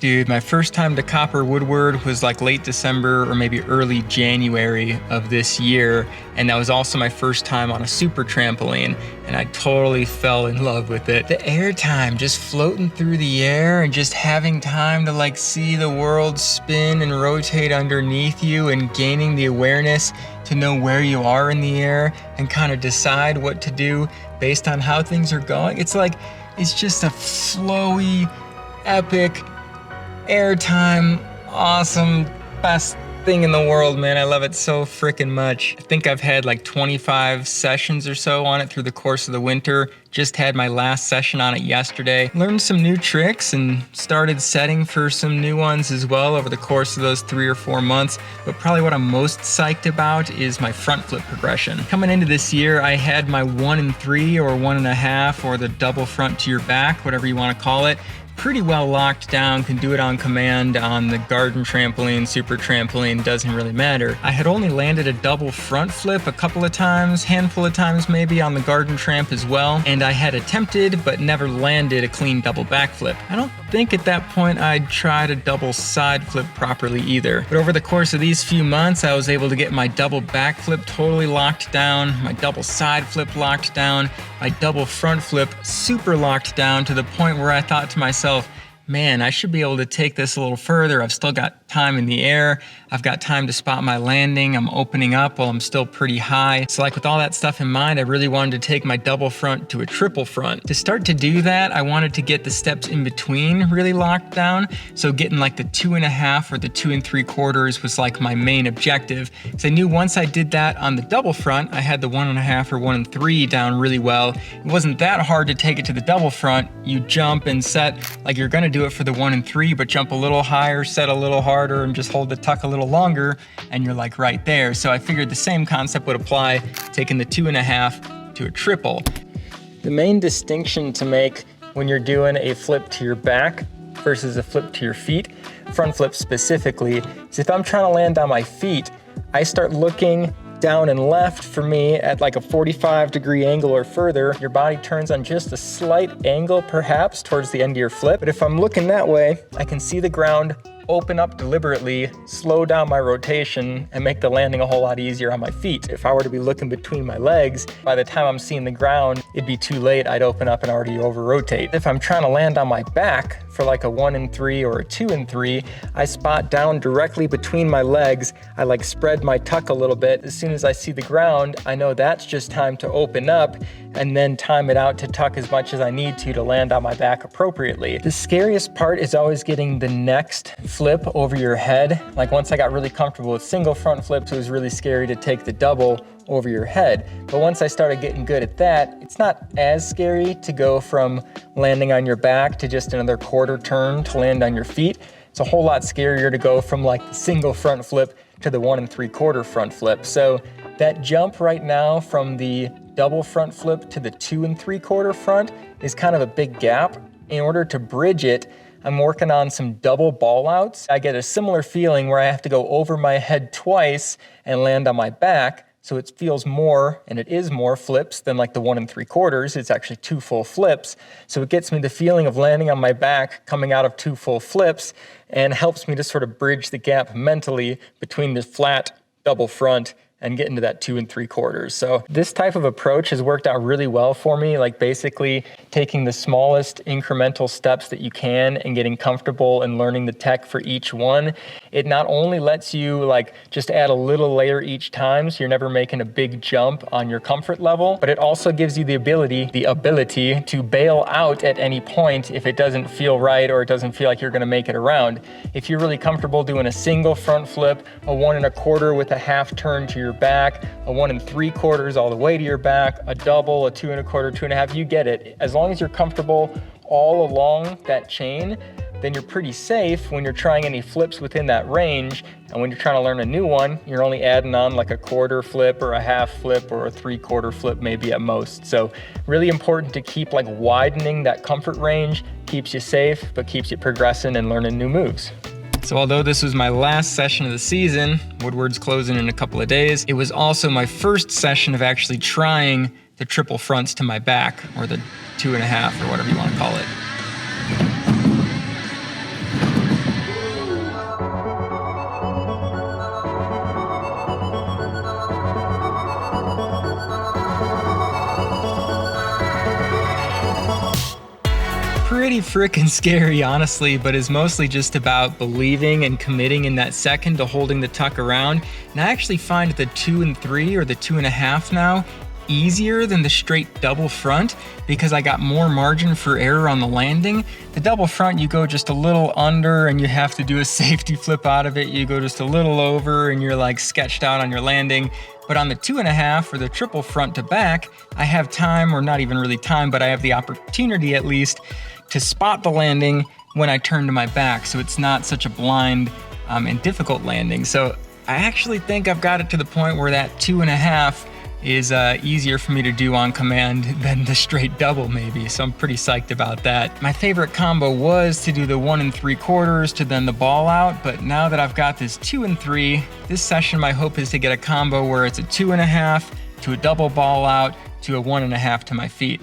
Dude, my first time to Copper Woodward was like late December or maybe early January of this year. And that was also my first time on a super trampoline. And I totally fell in love with it. The air time, just floating through the air and just having time to like see the world spin and rotate underneath you and gaining the awareness to know where you are in the air and kind of decide what to do based on how things are going. It's just a flowy, epic, airtime, awesome, best thing in the world, man. I love it so freaking much. I think I've had like 25 sessions or so on it through the course of the winter. Just had my last session on it yesterday. Learned some new tricks and started setting for some new ones as well over the course of those 3 or 4 months. But probably what I'm most psyched about is my front flip progression. Coming into this year, I had my 1 and 3 or 1.5 or the double front to your back, whatever you want to call it, pretty well locked down, can do it on command on the garden trampoline, super trampoline, doesn't really matter. I had only landed a double front flip a couple of times, handful of times maybe on the garden tramp as well, and I had attempted but never landed a clean double backflip. I don't think at that point I'd tried a double side flip properly either. But over the course of these few months, I was able to get my double backflip totally locked down, my double side flip locked down, my double front flip super locked down to the point where I thought to myself, man, I should be able to take this a little further. I've still got time in the air. I've got time to spot my landing. I'm opening up while I'm still pretty high. So like with all that stuff in mind, I really wanted to take my double front to a triple front. To start to do that, I wanted to get the steps in between really locked down. So getting like the 2.5 or the 2 3/4 was like my main objective. So I knew once I did that on the double front, I had the 1.5 or 1 3 down really well. It wasn't that hard to take it to the double front. You jump and set like you're gonna do it for the 1 3, but jump a little higher, set a little harder, and just hold the tuck a little longer, and you're like right there. So I figured the same concept would apply, taking the 2.5 to a triple. The main distinction to make when you're doing a flip to your back versus a flip to your feet, front flip specifically, is if I'm trying to land on my feet, I start looking down and left for me at like a 45-degree angle or further. Your body turns on just a slight angle perhaps towards the end of your flip. But if I'm looking that way, I can see the ground open up deliberately, slow down my rotation, and make the landing a whole lot easier on my feet. If I were to be looking between my legs, by the time I'm seeing the ground, it'd be too late. I'd open up and already over-rotate. If I'm trying to land on my back for like a 1 3 or a 2 3, I spot down directly between my legs. I like spread my tuck a little bit. As soon as I see the ground, I know that's just time to open up and then time it out to tuck as much as I need to land on my back appropriately. The scariest part is always getting the next flip over your head. Like once I got really comfortable with single front flips, it was really scary to take the double over your head. But once I started getting good at that, it's not as scary to go from landing on your back to just another quarter turn to land on your feet. It's a whole lot scarier to go from like the single front flip to the 1 3/4 front flip. So that jump right now from the double front flip to the 2 3/4 front is kind of a big gap. In order to bridge it, I'm working on some double ball outs. I get a similar feeling where I have to go over my head twice and land on my back. So it feels more, and it is more flips than like the 1 3/4. It's actually 2 full flips. So it gets me the feeling of landing on my back, coming out of 2 full flips, and helps me to sort of bridge the gap mentally between the flat double front and get into that 2 3/4. So this type of approach has worked out really well for me, like basically taking the smallest incremental steps that you can and getting comfortable and learning the tech for each one. It not only lets you like just add a little layer each time, so you're never making a big jump on your comfort level, but it also gives you the ability to bail out at any point if it doesn't feel right or it doesn't feel like you're gonna make it around. If you're really comfortable doing a single front flip, a 1 1/4 with a half turn to your back, a 1 3/4 all the way to your back, a double, a 2 1/4, 2.5, you get it. As long as you're comfortable all along that chain, then you're pretty safe when you're trying any flips within that range. And when you're trying to learn a new one, you're only adding on like a quarter flip or a half flip or a 3/4 flip maybe at most. So really important to keep like widening that comfort range, keeps you safe, but keeps you progressing and learning new moves. So although this was my last session of the season, Woodward's closing in a couple of days, it was also my first session of actually trying the triple fronts to my back, or the 2.5 or whatever you want to call it. pretty freaking scary, honestly, but is mostly just about believing and committing in that second to holding the tuck around. And I actually find the 2 and 3 or the 2.5 now easier than the straight double front because I got more margin for error on the landing. The double front, you go just a little under and you have to do a safety flip out of it. You go just a little over and you're like sketched out on your landing. But on the 2.5 or the triple front to back, I have time, or not even really time, but I have the opportunity at least to spot the landing when I turn to my back. So it's not such a blind and difficult landing. So I actually think I've got it to the point where that 2.5 is easier for me to do on command than the straight double maybe. So I'm pretty psyched about that. My favorite combo was to do the 1 3/4 to then the ball out, but now that I've got this 2 and 3, this session my hope is to get a combo where it's a 2.5 to a double ball out to a 1.5 to my feet.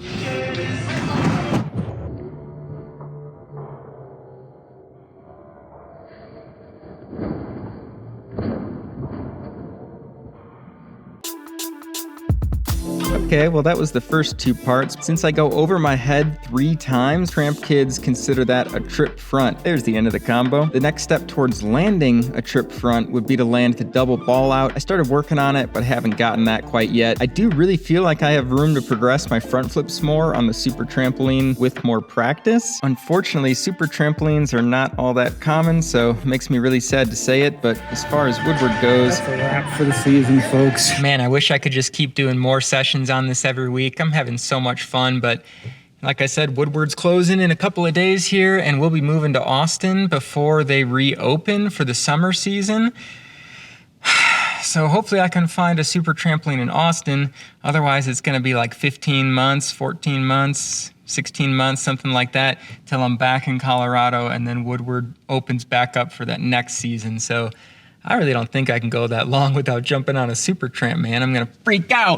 Okay, well that was the first 2 parts. Since I go over my head 3 times, tramp kids consider that a trip front. There's the end of the combo. The next step towards landing a trip front would be to land the double ball out. I started working on it, but haven't gotten that quite yet. I do really feel like I have room to progress my front flips more on the super trampoline with more practice. Unfortunately, super trampolines are not all that common, so it makes me really sad to say it, but as far as woodward goes, that's a wrap for the season, folks. Man, I wish I could just keep doing more sessions on this every week. I'm having so much fun, but like I said, Woodward's closing in a couple of days here, and we'll be moving to Austin before they reopen for the summer season. So hopefully I can find a super trampoline in Austin. Otherwise, it's going to be like 15 months, 14 months, 16 months, something like that, till I'm back in Colorado, and then Woodward opens back up for that next season. So I really don't think I can go that long without jumping on a super tramp, man. I'm going to freak out.